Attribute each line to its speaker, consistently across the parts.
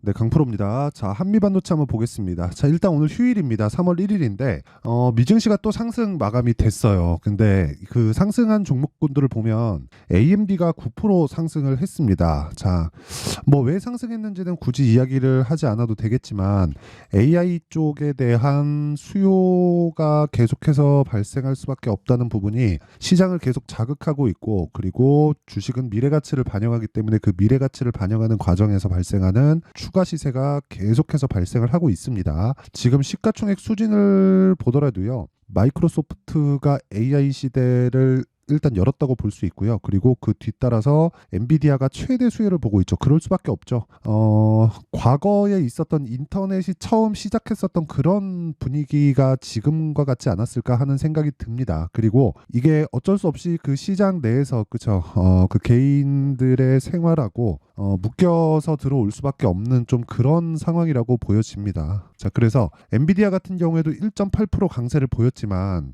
Speaker 1: 네, 강프로입니다. 자, 한미반도체 한번 보겠습니다. 자, 일단 오늘 휴일입니다. 3월 1일인데 미증시가 또 상승 마감이 됐어요. 근데 그 상승한 종목군들을 보면 AMD가 9% 상승을 했습니다. 자, 뭐 왜 상승했는지는 굳이 이야기를 하지 않아도 되겠지만 AI 쪽에 대한 수요가 계속해서 발생할 수밖에 없다는 부분이 시장을 계속 자극하고 있고, 그리고 주식은 미래 가치를 반영하기 때문에 그 미래 가치를 반영하는 과정에서 발생하는 추가 시세가 계속해서 발생을 하고 있습니다. 지금 시가총액 수진을 보더라도요, 마이크로소프트가 AI 시대를 일단 열었다고 볼 수 있고요. 그리고 그 뒤따라서 엔비디아가 최대 수혜를 보고 있죠. 그럴 수밖에 없죠. 과거에 있었던 인터넷이 처음 시작했었던 그런 분위기가 지금과 같지 않았을까 하는 생각이 듭니다. 그리고 이게 어쩔 수 없이 그 시장 내에서 그쵸, 그 개인들의 생활하고 묶여서 들어올 수밖에 없는 좀 그런 상황이라고 보여집니다. 자, 그래서 엔비디아 같은 경우에도 1.8% 강세를 보였지만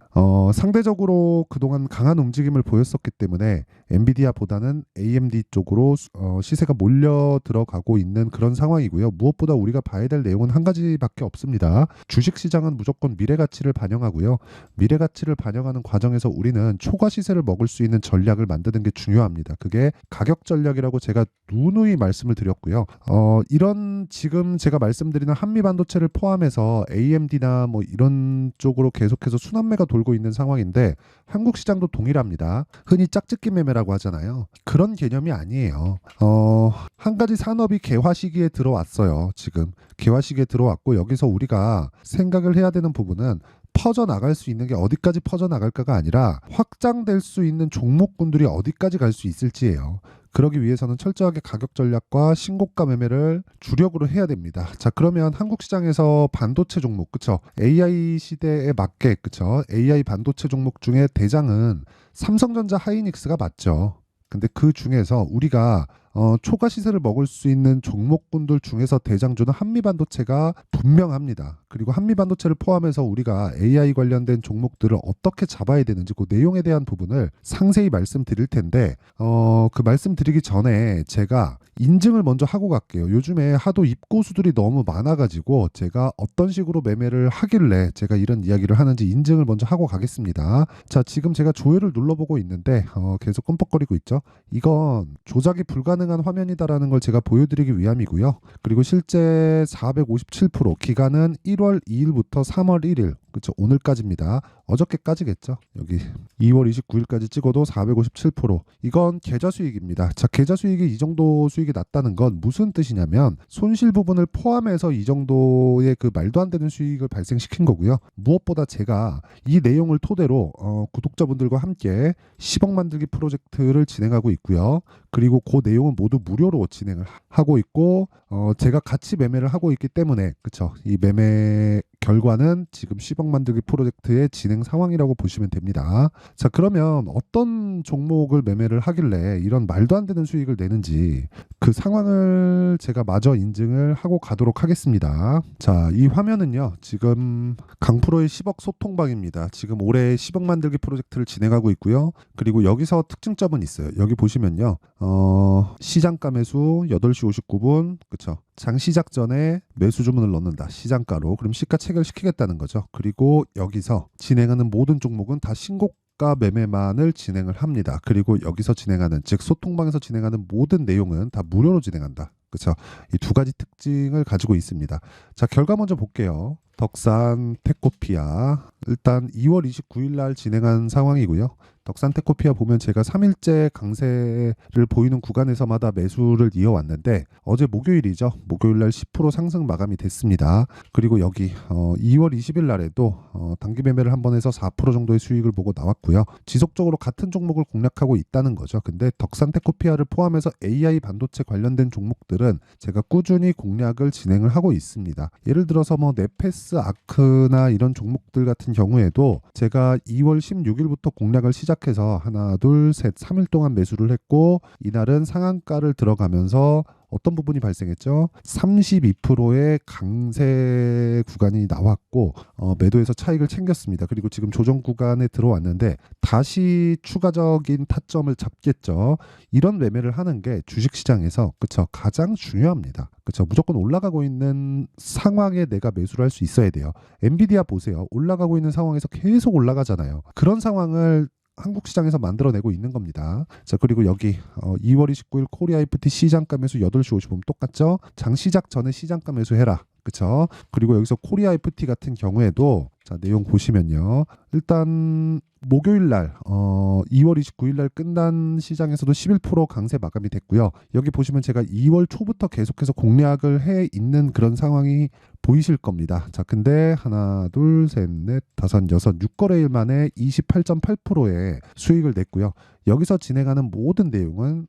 Speaker 1: 상대적으로 그동안 강한 움직임을 보였었기 때문에 엔비디아보다는 AMD 쪽으로 시세가 몰려 들어가고 있는 그런 상황이고요. 무엇보다 우리가 봐야 될 내용은 한 가지밖에 없습니다. 주식시장은 무조건 미래가치를 반영하고요. 미래가치를 반영하는 과정에서 우리는 초과 시세를 먹을 수 있는 전략을 만드는 게 중요합니다. 그게 가격 전략이라고 제가 누누이 말씀을 드렸고요. 이런 지금 제가 말씀드리는 한미반도체를 포함해서 AMD나 뭐 이런 쪽으로 계속해서 순환매가 돌고 있는 상황인데 한국 시장도 동일합니다. 흔히 짝짓기 매매라고 하잖아요. 그런 개념이 아니에요. 한 가지 산업이 개화 시기에 들어왔어요. 지금 개화 시기에 들어왔고, 여기서 우리가 생각을 해야 되는 부분은 퍼져나갈 수 있는 게 어디까지 퍼져나갈까가 아니라 확장될 수 있는 종목군들이 어디까지 갈 수 있을지예요. 그러기 위해서는 철저하게 가격 전략과 신고가 매매를 주력으로 해야 됩니다. 자, 그러면 한국 시장에서 반도체 종목, 그쵸? AI 시대에 맞게, 그쵸? AI 반도체 종목 중에 대장은 삼성전자 하이닉스가 맞죠. 근데 그 중에서 우리가 초과 시세를 먹을 수 있는 종목군들 중에서 대장주는 한미반도체가 분명합니다. 그리고 한미반도체를 포함해서 우리가 AI 관련된 종목들을 어떻게 잡아야 되는지 그 내용에 대한 부분을 상세히 말씀드릴 텐데 그 말씀드리기 전에 제가 인증을 먼저 하고 갈게요. 요즘에 하도 입고수들이 너무 많아가지고 제가 어떤 식으로 매매를 하길래 제가 이런 이야기를 하는지 인증을 먼저 하고 가겠습니다. 자, 지금 제가 조회를 눌러보고 있는데 계속 끔뻑거리고 있죠. 이건 조작이 불가능한 화면이다라는 걸 제가 보여드리기 위함이고요. 그리고 실제 457% 기간은 1월 2일부터 3월 1일, 그렇죠, 오늘까지입니다. 어저께까지겠죠. 여기 2월 29일까지 찍어도 457%. 이건 계좌 수익입니다. 자, 계좌 수익이 이 정도 수익이 났다는 건 무슨 뜻이냐면 손실 부분을 포함해서 이 정도의 그 말도 안 되는 수익을 발생시킨 거고요. 무엇보다 제가 이 내용을 토대로 구독자분들과 함께 10억 만들기 프로젝트를 진행하고 있고요. 그리고 그 내용은 모두 무료로 진행을 하고 있고 제가 같이 매매를 하고 있기 때문에 그쵸, 이 매매 결과는 지금 10억 만들기 프로젝트의 진행 상황이라고 보시면 됩니다. 자, 그러면 어떤 종목을 매매를 하길래 이런 말도 안 되는 수익을 내는지 그 상황을 제가 마저 인증을 하고 가도록 하겠습니다. 자, 이 화면은요, 지금 강프로의 10억 소통방입니다. 지금 올해 10억 만들기 프로젝트를 진행하고 있고요. 그리고 여기서 특징점은 있어요. 여기 보시면요, 시장가 매수 8시 59분, 그쵸, 장 시작 전에 매수 주문을 넣는다. 시장가로. 그럼 시가 체결시키겠다는 거죠. 그리고 여기서 진행하는 모든 종목은 다 신고가 매매만을 진행을 합니다. 그리고 여기서 진행하는, 즉 소통방에서 진행하는 모든 내용은 다 무료로 진행한다. 그렇죠? 이 두 가지 특징을 가지고 있습니다. 자, 결과 먼저 볼게요. 덕산 테코피아 일단 2월 29일 날 진행한 상황이고요. 덕산 테코피아 보면 제가 3일째 강세를 보이는 구간에서마다 매수를 이어왔는데 어제 목요일이죠. 목요일 날 10% 상승 마감이 됐습니다. 그리고 여기 2월 20일 날에도 단기 매매를 한 번 해서 4% 정도의 수익을 보고 나왔고요. 지속적으로 같은 종목을 공략하고 있다는 거죠. 근데 덕산 테코피아를 포함해서 AI 반도체 관련된 종목들은 제가 꾸준히 공략을 진행을 하고 있습니다. 예를 들어서 뭐 네페스, 아크나 이런 종목들 같은 경우에도 제가 2월 16일부터 공략을 시작해서 하나, 둘, 셋, 3일 동안 매수를 했고 이날은 상한가를 들어가면서 어떤 부분이 발생했죠? 32%의 강세 구간이 나왔고 매도해서 차익을 챙겼습니다. 그리고 지금 조정 구간에 들어왔는데 다시 추가적인 타점을 잡겠죠. 이런 매매를 하는 게 주식시장에서 그쵸 가장 중요합니다. 그쵸 무조건 올라가고 있는 상황에 내가 매수를 할 수 있어야 돼요. 엔비디아 보세요. 올라가고 있는 상황에서 계속 올라가잖아요. 그런 상황을 한국 시장에서 만들어내고 있는 겁니다. 자 그리고 여기 2월 29일 코리아 FT 시장가 매수 8시 50분 똑같죠? 장 시작 전에 시장가 매수해라. 그쵸? 그리고 여기서 코리아 FT 같은 경우에도 자 내용 보시면요. 일단 목요일 날 2월 29일 날 끝난 시장에서도 11% 강세 마감이 됐고요. 여기 보시면 제가 2월 초부터 계속해서 공략을 해 있는 그런 상황이 보이실 겁니다. 자, 근데 하나, 둘, 셋, 넷, 다섯, 여섯, 6거래일 만에 28.8%의 수익을 냈고요. 여기서 진행하는 모든 내용은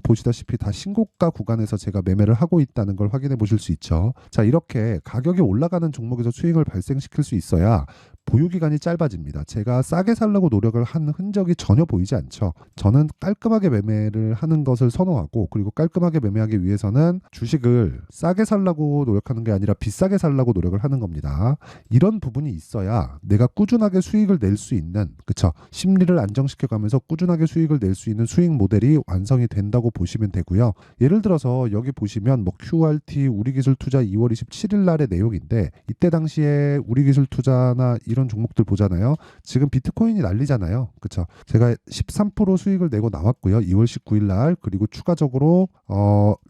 Speaker 1: 보시다시피 다 신고가 구간에서 제가 매매를 하고 있다는 걸 확인해 보실 수 있죠. 자, 이렇게 가격이 올라가는 종목에서 수익을 발생시킬 수 있어야 보유 기간이 짧아집니다. 제가 싸게 살려고 노력을 한 흔적이 전혀 보이지 않죠. 저는 깔끔하게 매매를 하는 것을 선호하고 그리고 깔끔하게 매매하기 위해서는 주식을 싸게 살려고 노력하는 게 아니라 비싸게 살려고 노력을 하는 겁니다. 이런 부분이 있어야 내가 꾸준하게 수익을 낼 수 있는 그쵸 심리를 안정시켜 가면서 꾸준하게 수익을 낼 수 있는 수익 모델이 완성이 된다고 보시면 되고요. 예를 들어서 여기 보시면 뭐 QRT 우리기술투자 2월 27일 날의 내용인데 이때 당시에 우리기술투자나 이런 종목들 보잖아요. 지금 비트코인이 난리잖아요. 그쵸? 제가 13% 수익을 내고 나왔고요. 2월 19일 날 그리고 추가적으로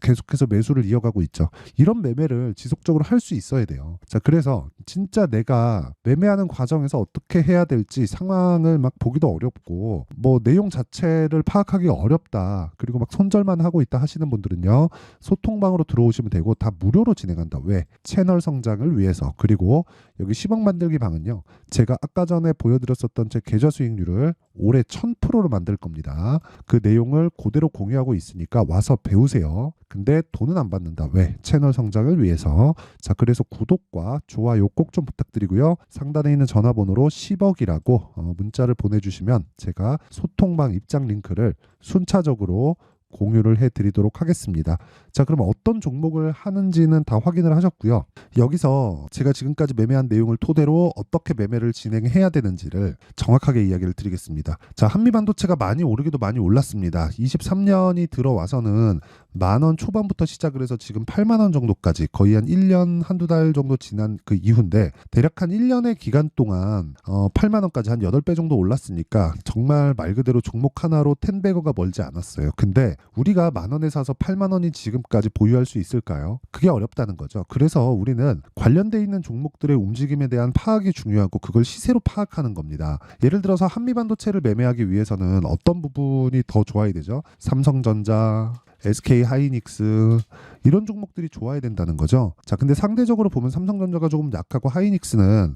Speaker 1: 계속해서 매수를 이어가고 있죠. 이런 매매를 지속적으로 할 수 있어야 돼요. 자, 그래서 진짜 내가 매매하는 과정에서 어떻게 해야 될지 상황을 막 보기도 어렵고 뭐 내용 자체를 파악하기 어렵다. 그리고 막 손절만 하고 있다 하시는 분들은요. 소통방으로 들어오시면 되고 다 무료로 진행한다. 왜? 채널 성장을 위해서. 그리고 여기 10억 만들기 방은요. 제가 아까 전에 보여드렸었던 제 계좌 수익률을 올해 1000%로 만들 겁니다. 그 내용을 그대로 공유하고 있으니까 와서 배우세요. 근데 돈은 안 받는다. 왜? 채널 성장을 위해서. 자, 그래서 구독과 좋아요 꼭 좀 부탁드리고요. 상단에 있는 전화번호로 10억이라고 문자를 보내주시면 제가 소통방 입장 링크를 순차적으로 공유를 해드리도록 하겠습니다. 자, 그럼 어떤 종목을 하는지는 다 확인을 하셨고요. 여기서 제가 지금까지 매매한 내용을 토대로 어떻게 매매를 진행해야 되는지를 정확하게 이야기를 드리겠습니다. 자, 한미반도체가 많이 오르기도 많이 올랐습니다. 23년이 들어와서는 10,000원 초반부터 시작을 해서 지금 80,000원 정도까지 거의 한 1년 한두 달 정도 지난 그 이후인데 대략 한 1년의 기간 동안 80,000원까지 한 8배 정도 올랐으니까 정말 말 그대로 종목 하나로 텐베거가 멀지 않았어요. 근데 우리가 10,000원에 사서 80,000원이 지금까지 보유할 수 있을까요? 그게 어렵다는 거죠. 그래서 우리는 관련돼 있는 종목들의 움직임에 대한 파악이 중요하고 그걸 시세로 파악하는 겁니다. 예를 들어서 한미반도체를 매매하기 위해서는 어떤 부분이 더 좋아야 되죠? 삼성전자, SK 하이닉스 이런 종목들이 좋아야 된다는 거죠. 자, 근데 상대적으로 보면 삼성전자가 조금 약하고 하이닉스는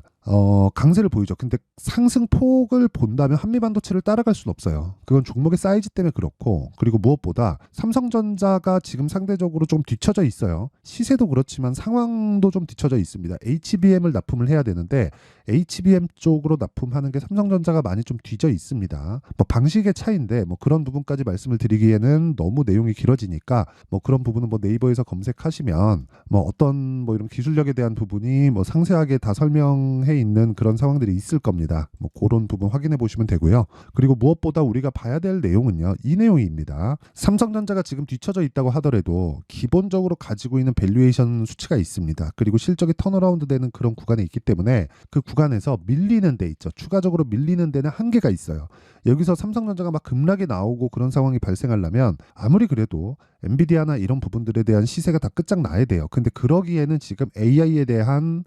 Speaker 1: 강세를 보이죠. 근데 상승폭을 본다면 한미반도체를 따라갈 수는 없어요. 그건 종목의 사이즈 때문에 그렇고 그리고 무엇보다 삼성전자가 지금 상대적으로 좀 뒤처져 있어요. 시세도 그렇지만 상황도 좀 뒤처져 있습니다. HBM을 납품을 해야 되는데 HBM 쪽으로 납품하는 게 삼성전자가 많이 좀 뒤져 있습니다. 뭐 방식의 차이인데 뭐 그런 부분까지 말씀을 드리기에는 너무 내용이 길어지니까 뭐 그런 부분은 뭐 네이버에서 검색하시면 뭐 어떤 뭐 이런 기술력에 대한 부분이 뭐 상세하게 다 설명해 있는 그런 상황들이 있을 겁니다. 뭐 그런 부분 확인해 보시면 되고요. 그리고 무엇보다 우리가 봐야 될 내용은요. 이 내용입니다. 삼성전자가 지금 뒤처져 있다고 하더라도 기본적으로 가지고 있는 밸류에이션 수치가 있습니다. 그리고 실적이 턴어라운드 되는 그런 구간에 있기 때문에 그 구간에서 밀리는 데 있죠. 추가적으로 밀리는 데는 한계가 있어요. 여기서 삼성전자가 막 급락이 나오고 그런 상황이 발생하려면 아무리 그래도 엔비디아나 이런 부분들에 대한 시세가 다 끝장나야 돼요. 근데 그러기에는 지금 AI에 대한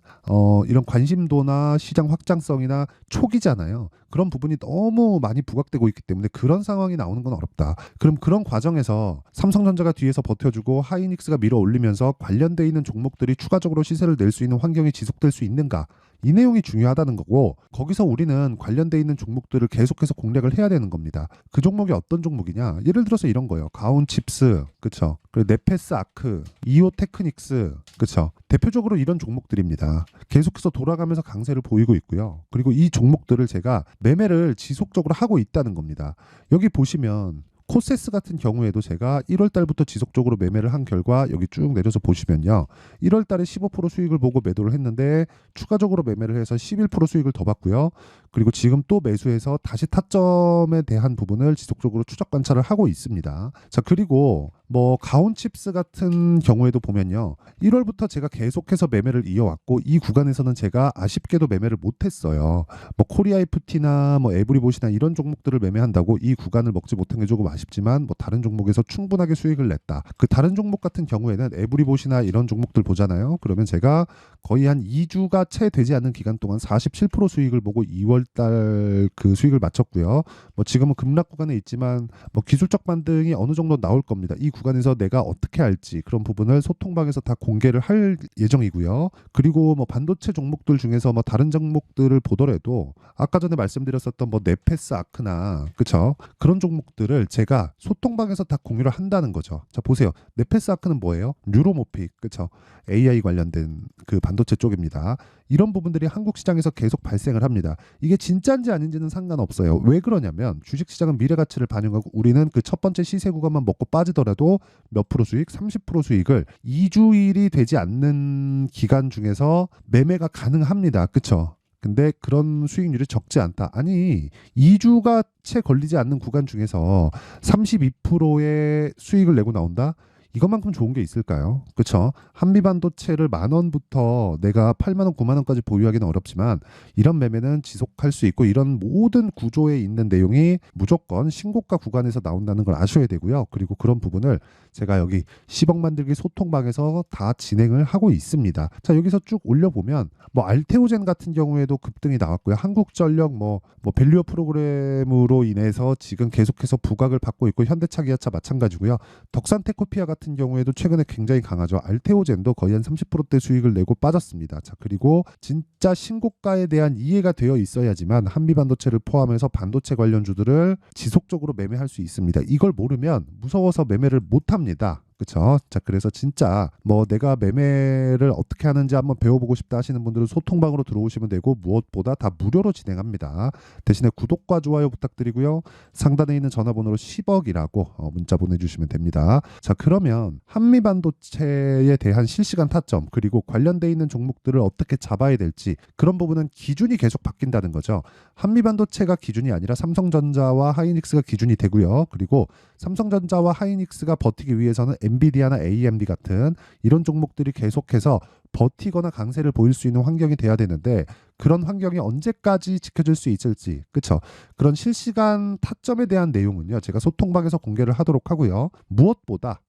Speaker 1: 이런 관심도나 시장 확장성이나 초기잖아요. 그런 부분이 너무 많이 부각되고 있기 때문에 그런 상황이 나오는 건 어렵다. 그럼 그런 과정에서 삼성전자가 뒤에서 버텨주고 하이닉스가 밀어 올리면서 관련돼 있는 종목들이 추가적으로 시세를 낼 수 있는 환경이 지속될 수 있는가? 이 내용이 중요하다는 거고 거기서 우리는 관련돼 있는 종목들을 계속해서 공략을 해야 되는 겁니다. 그 종목이 어떤 종목이냐? 예를 들어서 이런 거예요. 가온칩스, 그쵸? 그리고 네페스 아크, 이오 테크닉스, 그쵸? 대표적으로 이런 종목들입니다. 계속해서 돌아가면서 강세를 보이고 있고요. 그리고 이 종목들을 제가 매매를 지속적으로 하고 있다는 겁니다. 여기 보시면 코세스 같은 경우에도 제가 1월 달부터 지속적으로 매매를 한 결과 여기 쭉 내려서 보시면요. 1월 달에 15% 수익을 보고 매도를 했는데 추가적으로 매매를 해서 11% 수익을 더 봤고요. 그리고 지금 또 매수해서 다시 타점에 대한 부분을 지속적으로 추적 관찰을 하고 있습니다. 자, 그리고 뭐 가온칩스 같은 경우에도 보면요. 1월부터 제가 계속해서 매매를 이어왔고 이 구간에서는 제가 아쉽게도 매매를 못했어요. 뭐 코리아 FT나 뭐 에브리봇이나 이런 종목들을 매매한다고 이 구간을 먹지 못한 게 조금 아쉽지만 뭐 다른 종목에서 충분하게 수익을 냈다. 그 다른 종목 같은 경우에는 에브리봇이나 이런 종목들 보잖아요. 그러면 제가 거의 한 2주가 채 되지 않는 기간 동안 47% 수익을 보고 2월 달 그 수익을 마쳤고요. 뭐 지금은 급락 구간에 있지만 뭐 기술적 반등이 어느 정도 나올 겁니다. 이 구간에서 내가 어떻게 할지 그런 부분을 소통방에서 다 공개를 할 예정이고요. 그리고 뭐 반도체 종목들 중에서 뭐 다른 종목들을 보더라도 아까 전에 말씀드렸었던 뭐 네페스 아크나 그쵸? 그런 종목들을 제가 소통방에서 다 공유를 한다는 거죠. 자, 보세요. 네페스 아크는 뭐예요? 뉴로모픽 그쵸? AI 관련된 그 반도체 쪽입니다. 이런 부분들이 한국 시장에서 계속 발생을 합니다. 이게 진짜인지 아닌지는 상관없어요. 왜 그러냐면 주식시장은 미래 가치를 반영하고 우리는 그 첫 번째 시세 구간만 먹고 빠지더라도 몇 프로 수익, 30% 수익을 2주일이 되지 않는 기간 중에서 매매가 가능합니다. 그쵸? 근데 그런 수익률이 적지 않다. 아니, 2주가 채 걸리지 않는 구간 중에서 32%의 수익을 내고 나온다? 이것만큼 좋은 게 있을까요? 그쵸? 한미반도체를 10,000원부터 내가 80,000원, 90,000원까지 보유하기는 어렵지만 이런 매매는 지속할 수 있고 이런 모든 구조에 있는 내용이 무조건 신고가 구간에서 나온다는 걸 아셔야 되고요. 그리고 그런 부분을 제가 여기 10억 만들기 소통방에서 다 진행을 하고 있습니다. 자, 여기서 쭉 올려보면 뭐 알테오젠 같은 경우에도 급등이 나왔고요. 한국전력 뭐 밸류어 프로그램으로 인해서 지금 계속해서 부각을 받고 있고 현대차, 기아차 마찬가지고요. 덕산테크피아 같은 경우에도 최근에 굉장히 강하죠. 알테오젠도 거의 한 30%대 수익을 내고 빠졌습니다. 자, 그리고 진짜 신고가에 대한 이해가 되어 있어야지만 한미반도체를 포함해서 반도체 관련주들을 지속적으로 매매할 수 있습니다. 이걸 모르면 무서워서 매매를 못 합니다. 그쵸? 자, 그래서 진짜 뭐 내가 매매를 어떻게 하는지 한번 배워보고 싶다 하시는 분들은 소통방으로 들어오시면 되고 무엇보다 다 무료로 진행합니다. 대신에 구독과 좋아요 부탁드리고요. 상단에 있는 전화번호로 10억이라고 문자 보내주시면 됩니다. 자, 그러면 한미반도체에 대한 실시간 타점 그리고 관련돼 있는 종목들을 어떻게 잡아야 될지 그런 부분은 기준이 계속 바뀐다는 거죠. 한미반도체가 기준이 아니라 삼성전자와 하이닉스가 기준이 되고요. 그리고 삼성전자와 하이닉스가 버티기 위해서는 엔비디아나 AMD 같은 이런 종목들이 계속해서 버티거나 강세를 보일 수 있는 환경이 돼야 되는데 그런 환경이 언제까지 지켜질 수 있을지 그쵸? 그런 실시간 타점에 대한 내용은요 제가 소통방에서 공개를 하도록 하고요. 무엇보다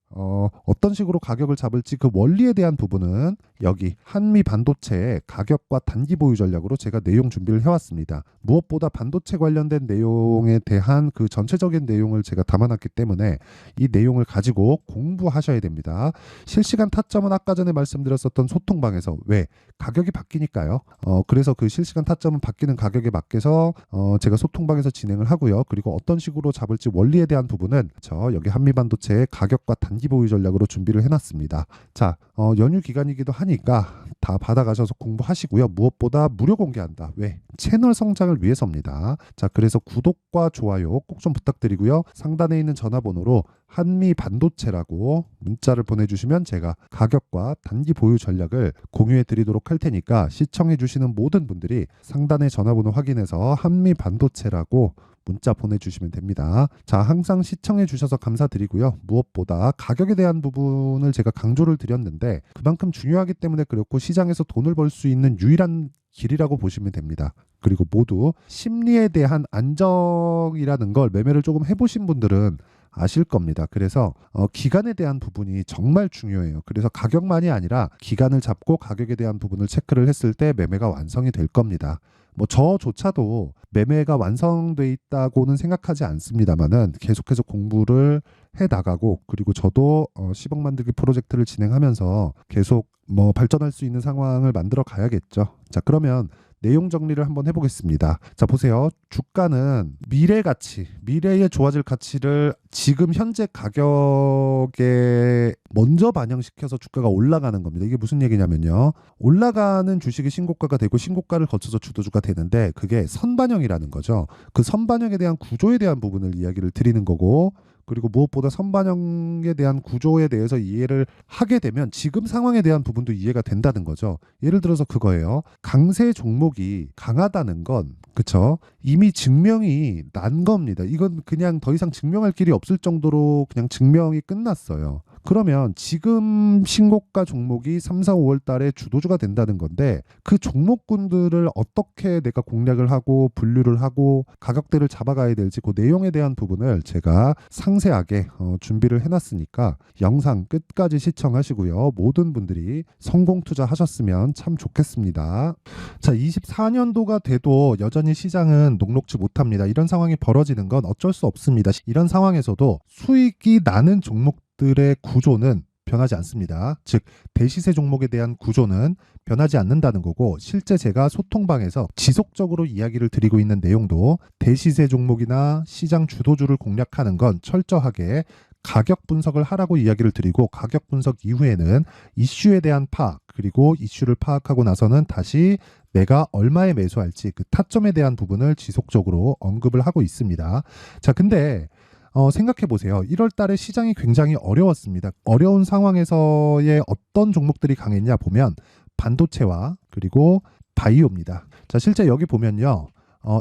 Speaker 1: 어떤 식으로 가격을 잡을지 그 원리에 대한 부분은 여기 한미 반도체의 가격과 단기 보유 전략으로 제가 내용 준비를 해왔습니다. 무엇보다 반도체 관련된 내용에 대한 그 전체적인 내용을 제가 담아놨기 때문에 이 내용을 가지고 공부하셔야 됩니다. 실시간 타점은 아까 전에 말씀드렸었던 소통방에서 왜 가격이 바뀌니까요. 그래서 그 실시간 타점은 바뀌는 가격에 맞게서 제가 소통방에서 진행을 하고요. 그리고 어떤 식으로 잡을지 원리에 대한 부분은 여기 한미반도체의 가격과 단기 보유 전략으로 준비를 해놨습니다. 자, 연휴 기간이기도 하니까 다 받아가셔서 공부하시고요. 무엇보다 무료 공개한다. 왜? 채널 성장을 위해서입니다. 자, 그래서 구독과 좋아요 꼭 좀 부탁드리고요. 상단에 있는 전화번호로 한미 반도체라고 문자를 보내주시면 제가 가격과 단기 보유 전략을 공유해 드리도록 할 테니까 시청해 주시는 모든 분들이 상단의 전화번호 확인해서 한미 반도체라고 문자 보내주시면 됩니다. 자, 항상 시청해 주셔서 감사드리고요. 무엇보다 가격에 대한 부분을 제가 강조를 드렸는데 그만큼 중요하기 때문에 그렇고 시장에서 돈을 벌 수 있는 유일한 길이라고 보시면 됩니다. 그리고 모두 심리에 대한 안정이라는 걸 매매를 조금 해보신 분들은 아실 겁니다. 그래서 기간에 대한 부분이 정말 중요해요. 그래서 가격만이 아니라 기간을 잡고 가격에 대한 부분을 체크를 했을 때 매매가 완성이 될 겁니다. 뭐 저조차도 매매가 완성돼 있다고는 생각하지 않습니다만은 계속해서 공부를 해 나가고 그리고 저도 10억 만들기 프로젝트를 진행하면서 계속 뭐 발전할 수 있는 상황을 만들어 가야겠죠. 자, 그러면 내용 정리를 한번 해보겠습니다. 자, 보세요. 주가는 미래 가치, 미래에 좋아질 가치를 지금 현재 가격에 먼저 반영시켜서 주가가 올라가는 겁니다. 이게 무슨 얘기냐면요. 올라가는 주식이 신고가가 되고 신고가를 거쳐서 주도주가 되는데 그게 선반영이라는 거죠. 그 선반영에 대한 구조에 대한 부분을 이야기를 드리는 거고 그리고 무엇보다 선반영에 대한 구조에 대해서 이해를 하게 되면 지금 상황에 대한 부분도 이해가 된다는 거죠. 예를 들어서 그거예요. 강세 종목이 강하다는 건 그쵸? 이미 증명이 난 겁니다. 이건 그냥 더 이상 증명할 길이 없을 정도로 그냥 증명이 끝났어요. 그러면 지금 신고가 종목이 3, 4, 5월 달에 주도주가 된다는 건데 그 종목군들을 어떻게 내가 공략을 하고 분류를 하고 가격대를 잡아가야 될지 그 내용에 대한 부분을 제가 상세하게 준비를 해놨으니까 영상 끝까지 시청하시고요. 모든 분들이 성공 투자하셨으면 참 좋겠습니다. 자, 24년도가 돼도 여전히 시장은 녹록지 못합니다. 이런 상황이 벌어지는 건 어쩔 수 없습니다. 이런 상황에서도 수익이 나는 종목들의 구조는 변하지 않습니다. 즉 대시세 종목에 대한 구조는 변하지 않는다는 거고 실제 제가 소통방에서 지속적으로 이야기를 드리고 있는 내용도 대시세 종목이나 시장 주도주를 공략하는 건 철저하게 가격 분석을 하라고 이야기를 드리고 가격 분석 이후에는 이슈에 대한 파악 그리고 이슈를 파악하고 나서는 다시 내가 얼마에 매수할지 그 타점에 대한 부분을 지속적으로 언급을 하고 있습니다. 자, 근데 생각해 보세요. 1월 달에 시장이 굉장히 어려웠습니다. 어려운 상황에서의 어떤 종목들이 강했냐 보면 반도체와 그리고 바이오입니다. 자, 실제 여기 보면요.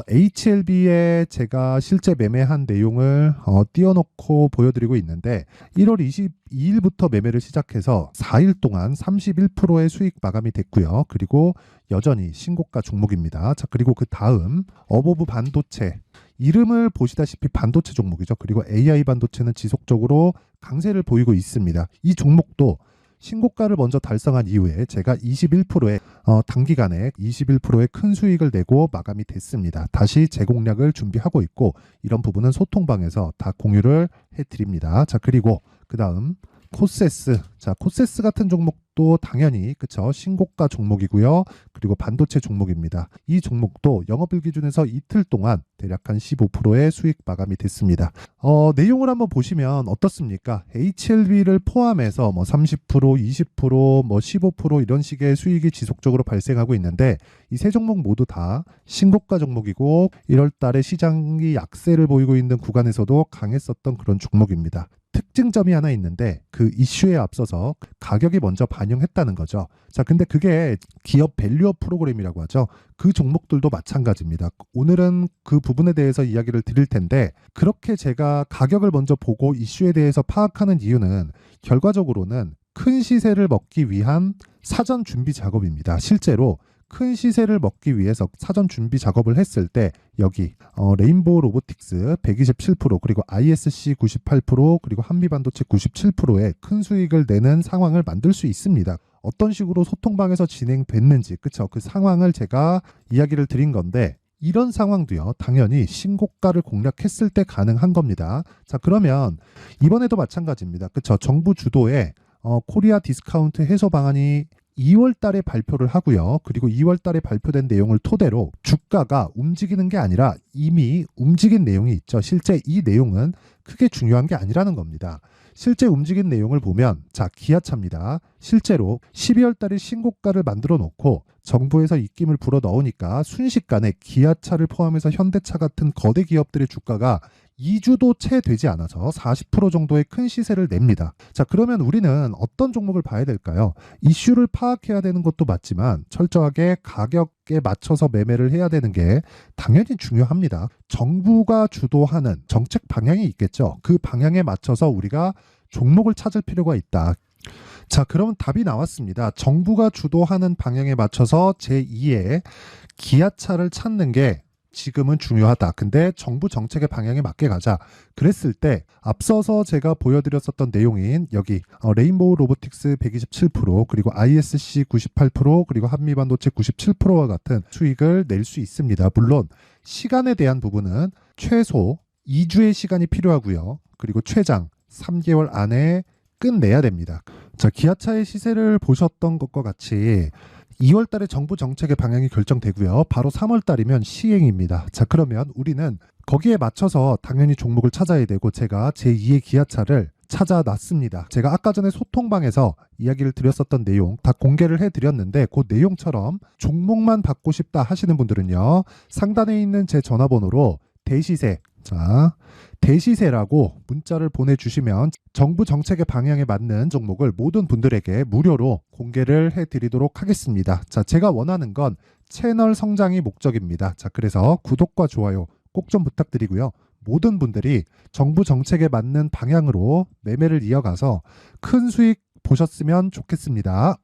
Speaker 1: HLB에 제가 실제 매매한 내용을 띄워놓고 보여드리고 있는데 1월 22일부터 매매를 시작해서 4일 동안 31%의 수익 마감이 됐고요. 그리고 여전히 신고가 종목입니다. 자, 그리고 그 다음 어보브 반도체 이름을 보시다시피 반도체 종목이죠. 그리고 AI 반도체는 지속적으로 강세를 보이고 있습니다. 이 종목도 신고가를 먼저 달성한 이후에 제가 21%의 단기간에 21%의 큰 수익을 내고 마감이 됐습니다. 다시 재공략을 준비하고 있고 이런 부분은 소통방에서 다 공유를 해드립니다. 자, 그리고 그 다음 코세스. 자, 코세스 같은 종목도 당연히 그쵸 신고가 종목이고요. 그리고 반도체 종목입니다. 이 종목도 영업일 기준에서 이틀 동안 대략 한 15%의 수익 마감이 됐습니다. 내용을 한번 보시면 어떻습니까? HLB를 포함해서 뭐 30%, 20%, 뭐 15% 이런 식의 수익이 지속적으로 발생하고 있는데 이 세 종목 모두 다 신고가 종목이고 1월 달에 시장이 약세를 보이고 있는 구간에서도 강했었던 그런 종목입니다. 특징점이 하나 있는데 그 이슈에 앞서서 가격이 먼저 반영했다는 거죠. 자, 근데 그게 기업 밸류업 프로그램이라고 하죠. 그 종목들도 마찬가지입니다. 오늘은 그 부분에 대해서 이야기를 드릴 텐데 그렇게 제가 가격을 먼저 보고 이슈에 대해서 파악하는 이유는 결과적으로는 큰 시세를 먹기 위한 사전 준비 작업입니다. 실제로 큰 시세를 먹기 위해서 사전 준비 작업을 했을 때 여기 레인보우 로보틱스 127% 그리고 ISC 98% 그리고 한미반도체 97%의 큰 수익을 내는 상황을 만들 수 있습니다. 어떤 식으로 소통방에서 진행됐는지 그쵸? 그 상황을 제가 이야기를 드린 건데 이런 상황도요 당연히 신고가를 공략했을 때 가능한 겁니다. 자, 그러면 이번에도 마찬가지입니다. 그쵸? 정부 주도의 코리아 디스카운트 해소 방안이 2월 달에 발표를 하고요. 그리고 2월 달에 발표된 내용을 토대로 주가가 움직이는 게 아니라 이미 움직인 내용이 있죠. 실제 이 내용은 크게 중요한 게 아니라는 겁니다. 실제 움직인 내용을 보면 자, 기아차입니다. 실제로 12월 달에 신고가를 만들어 놓고 정부에서 입김을 불어 넣으니까 순식간에 기아차를 포함해서 현대차 같은 거대 기업들의 주가가 2주도 채 되지 않아서 40% 정도의 큰 시세를 냅니다. 자, 그러면 우리는 어떤 종목을 봐야 될까요? 이슈를 파악해야 되는 것도 맞지만 철저하게 가격에 맞춰서 매매를 해야 되는 게 당연히 중요합니다. 정부가 주도하는 정책 방향이 있겠죠. 그 방향에 맞춰서 우리가 종목을 찾을 필요가 있다. 자, 그러면 답이 나왔습니다. 정부가 주도하는 방향에 맞춰서 제2의 기아차를 찾는 게 지금은 중요하다. 근데 정부 정책의 방향에 맞게 가자. 그랬을 때 앞서서 제가 보여드렸었던 내용인 여기 레인보우 로보틱스 127% 그리고 ISC 98% 그리고 한미반도체 97%와 같은 수익을 낼 수 있습니다. 물론 시간에 대한 부분은 최소 2주의 시간이 필요하고요. 그리고 최장 3개월 안에 끝내야 됩니다. 자, 기아차의 시세를 보셨던 것과 같이 2월 달에 정부 정책의 방향이 결정되고요. 바로 3월 달이면 시행입니다. 자, 그러면 우리는 거기에 맞춰서 당연히 종목을 찾아야 되고 제가 제2의 기아차를 찾아놨습니다. 제가 아까 전에 소통방에서 이야기를 드렸었던 내용 다 공개를 해드렸는데 그 내용처럼 종목만 받고 싶다 하시는 분들은요. 상단에 있는 제 전화번호로 대시세, 자, 대시세라고 문자를 보내주시면 정부 정책의 방향에 맞는 종목을 모든 분들에게 무료로 공개를 해드리도록 하겠습니다. 자, 제가 원하는 건 채널 성장이 목적입니다. 자, 그래서 구독과 좋아요 꼭 좀 부탁드리고요. 모든 분들이 정부 정책에 맞는 방향으로 매매를 이어가서 큰 수익 보셨으면 좋겠습니다.